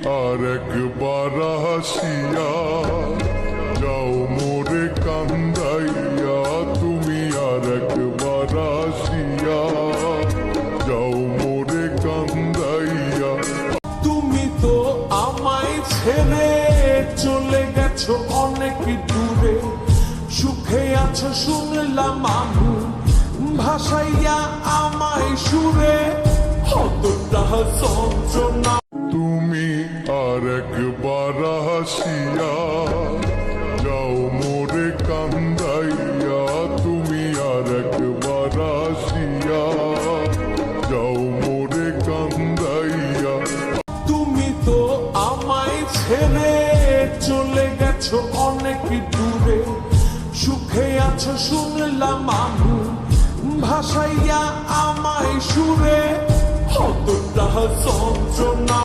আর একবার হাসিয়া যাও মোরে কান্দাইয়া, তুমি আর একবার হাসিয়া যাও মোরে কান্দাইয়া। তুমি তো আমায় ছেড়ে চলে গেছো অনেক দূরে, সুখে আছো শুনলাম আমি, ভাসাইয়া আমায় সুরে কতটা যন্ত্রণা। তুমি আর একবার হাসিয়া যাও মোরে কান্দাইয়া, তুমি আর একবার হাসিয়া যাও মোরে কান্দাইয়া। তুমি তো আমায় ছেড়ে চলে গেছো অনেক দূরে, সুখে আছো শুনলাম আমি, ভাসাইয়া আমায় সুরে কতটা যন্ত্রণা।